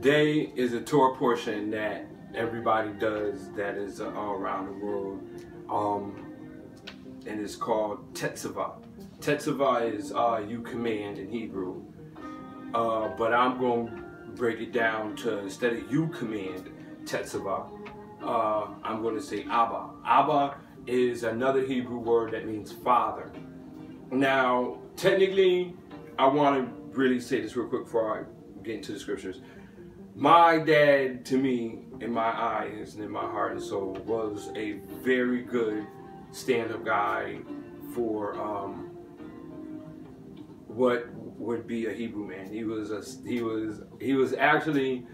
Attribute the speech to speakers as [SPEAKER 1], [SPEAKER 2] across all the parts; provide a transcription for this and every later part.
[SPEAKER 1] Today is a Torah portion that everybody does that is all around the world, and it's called Tetzaveh. Tetzaveh is you command in Hebrew, but I'm going to break it down to, instead of you command Tetzaveh, I'm going to say ABBA. ABBA is another Hebrew word that means father. Now, technically, I want to really say this real quick before I get into the scriptures. My dad, to me, in my eyes and in my heart and soul, was a very good stand-up guy for what would be a Hebrew man. He was actually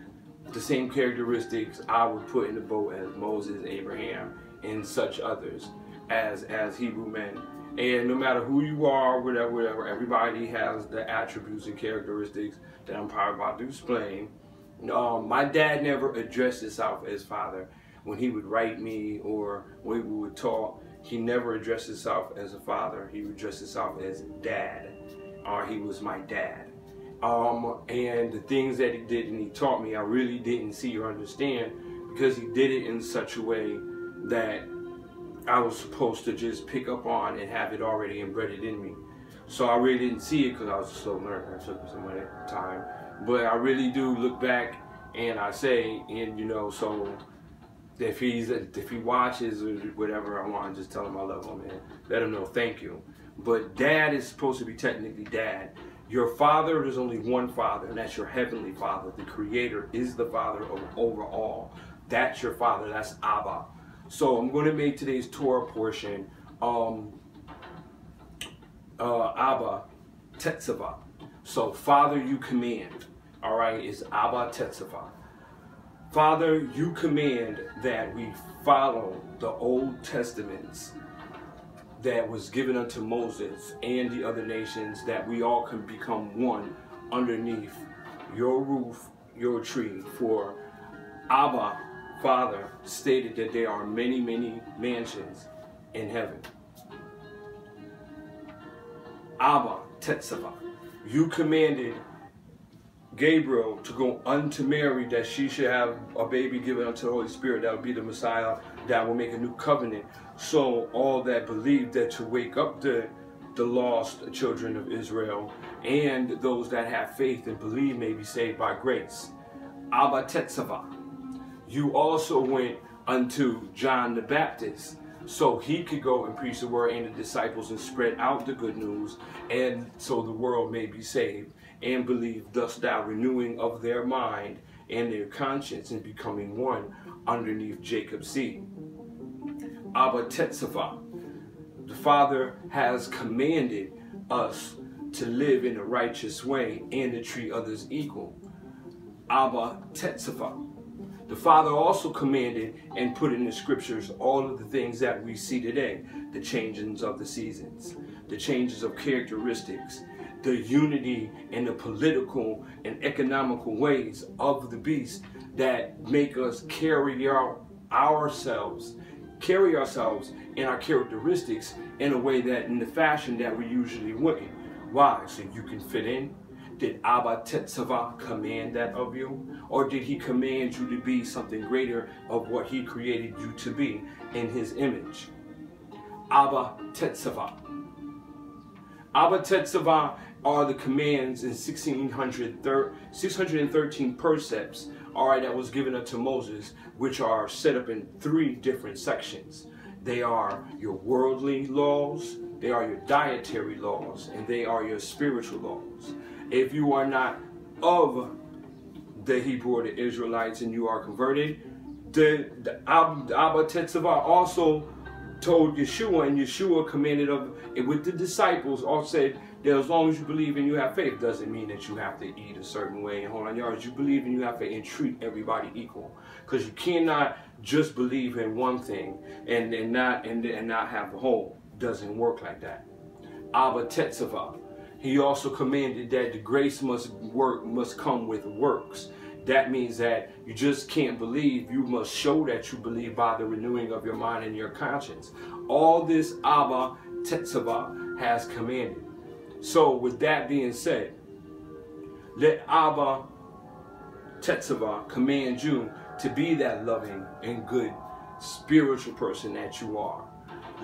[SPEAKER 1] the same characteristics I would put in the boat as Moses, Abraham, and such others as Hebrew men. And no matter who you are, whatever, everybody has the attributes and characteristics that I'm probably about to explain. My dad never addressed himself as father. When he would write me or when we would talk, he never addressed himself as a father. He would address himself as dad, or he was my dad. And the things that he did and he taught me, I really didn't see or understand, because he did it in such a way that I was supposed to just pick up on and have it already embedded in me. So I really didn't see it because I was a slow learner. It took me some time. But I really do look back and I say, and you know, so if he watches or whatever, I want to just tell him I love him and let him know thank you. But dad is supposed to be technically dad. Your father, there's only one father, and that's your heavenly father. The creator is the father over all. That's your father, that's Abba. So I'm going to make today's Torah portion ABBA TETZAVEH. So Father, you command. All right, is ABBA TETZAVEH. Father, you command that we follow the Old Testaments that was given unto Moses and the other nations, that we all can become one underneath your roof, your tree. For Abba, Father, stated that there are many, many mansions in heaven. ABBA TETZAVEH. You commanded Gabriel to go unto Mary, that she should have a baby given unto the Holy Spirit, that will be the Messiah, that will make a new covenant. So all that believe, that to wake up the lost children of Israel, and those that have faith and believe may be saved by grace. ABBA TETZAVEH. You also went unto John the Baptist, so he could go and preach the word and the disciples and spread out the good news, and so the world may be saved and believe, thus thou renewing of their mind and their conscience and becoming one underneath Jacob's seed. ABBA TETZAVEH. The Father has commanded us to live in a righteous way and to treat others equal. ABBA TETZAVEH. The Father also commanded and put in the scriptures all of the things that we see today. The changes of the seasons, the changes of characteristics, the unity and the political and economical ways of the beast that make us carry ourselves and our characteristics in a way that, in the fashion that we usually wouldn't. Why? So you can fit in. Did ABBA TETZAVEH command that of you? Or did he command you to be something greater of what he created you to be in his image? ABBA TETZAVEH. ABBA TETZAVEH are the commands in 613 precepts, that was given unto Moses, which are set up in 3 different sections. They are your worldly laws, they are your dietary laws, and they are your spiritual laws. If you are not of the Hebrew or the Israelites and you are converted, the ABBA TETZAVEH also told Yeshua, and Yeshua commanded with the disciples, all said that as long as you believe and you have faith, doesn't mean that you have to eat a certain way and hold on yards. You believe and you have faith and treat everybody equal, because you cannot just believe in one thing and not have the whole. Doesn't work like that. ABBA TETZAVEH. He also commanded that the grace must come with works. That means that you just can't believe, you must show that you believe by the renewing of your mind and your conscience. All this ABBA TETZAVEH has commanded. So with that being said, let ABBA Tetzaveh commands you to be that loving and good spiritual person that you are.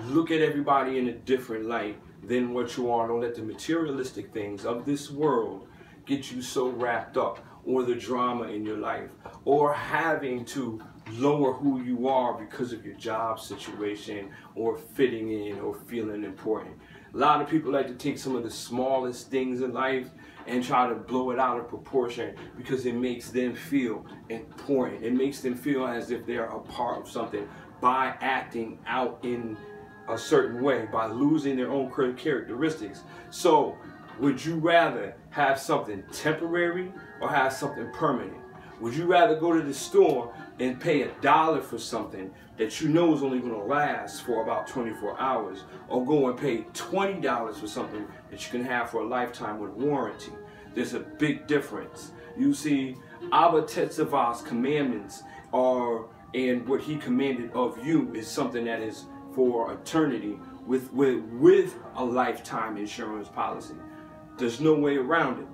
[SPEAKER 1] Look at everybody in a different light than what you are. Don't let the materialistic things of this world get you so wrapped up, or the drama in your life, or having to lower who you are because of your job situation, or fitting in, or feeling important. A lot of people like to take some of the smallest things in life and try to blow it out of proportion because it makes them feel important. It makes them feel as if they're a part of something by acting out in a certain way, by losing their own characteristics. So, would you rather have something temporary or have something permanent? Would you rather go to the store and pay $1 for something that you know is only going to last for about 24 hours, or go and pay $20 for something that you can have for a lifetime with warranty? There's a big difference. You see, ABBA TETZAVEH's commandments are, and what he commanded of you is something that is for eternity with a lifetime insurance policy. There's no way around it.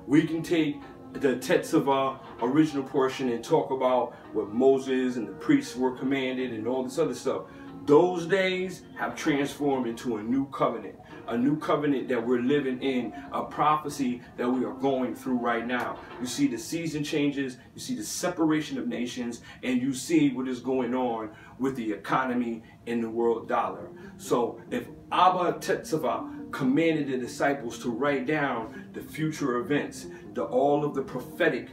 [SPEAKER 1] We can take the Tetzaveh original portion and talk about what Moses and the priests were commanded and all this other stuff. Those days have transformed into a new covenant that we're living in, a prophecy that we are going through right now. You see the season changes, you see the separation of nations, and you see what is going on with the economy and the world dollar. So if ABBA TETZAVEH commanded the disciples to write down the future events, all of the prophetic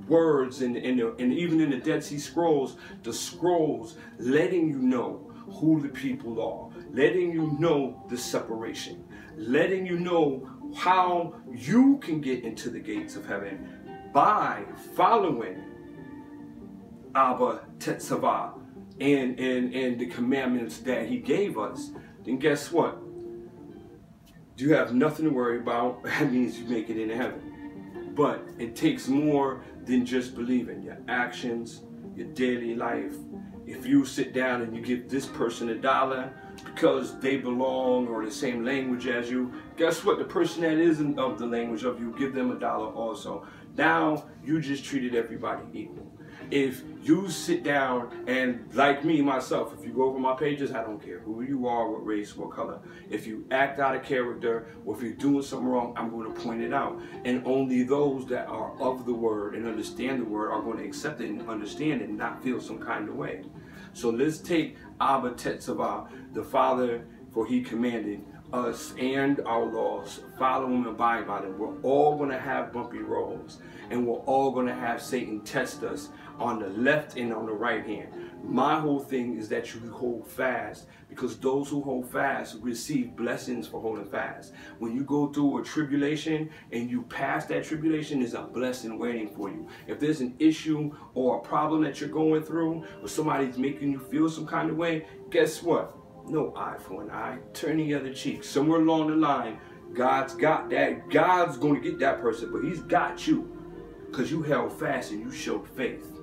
[SPEAKER 1] words, and even in the Dead Sea Scrolls, the scrolls letting you know who the people are, letting you know the separation, letting you know how you can get into the gates of heaven by following ABBA TETZAVEH and the commandments that he gave us, then guess what? You have nothing to worry about. That means you make it into heaven. But it takes more than just believing. Your actions, your daily life. If you sit down and you give this person $1 because they belong or the same language as you, guess what? The person that isn't of the language of you, give them $1 also. Now you just treated everybody equal. If you sit down and, like me, myself, if you go over my pages, I don't care who you are, what race, what color. If you act out of character, or if you're doing something wrong, I'm going to point it out. And only those that are of the word and understand the word are going to accept it and understand it and not feel some kind of way. So let's take ABBA TETZAVEH, the Father, for he commanded us and our laws, follow them and abide by them. We're all going to have bumpy roads, and we're all going to have Satan test us on the left and on the right hand. My whole thing is that you hold fast, because those who hold fast receive blessings for holding fast. When you go through a tribulation and you pass that tribulation, there's a blessing waiting for you. If there's an issue or a problem that you're going through, or somebody's making you feel some kind of way, guess what? No eye for an eye, turn the other cheek. Somewhere along the line, God's got that. God's going to get that person, but he's got you because you held fast and you showed faith.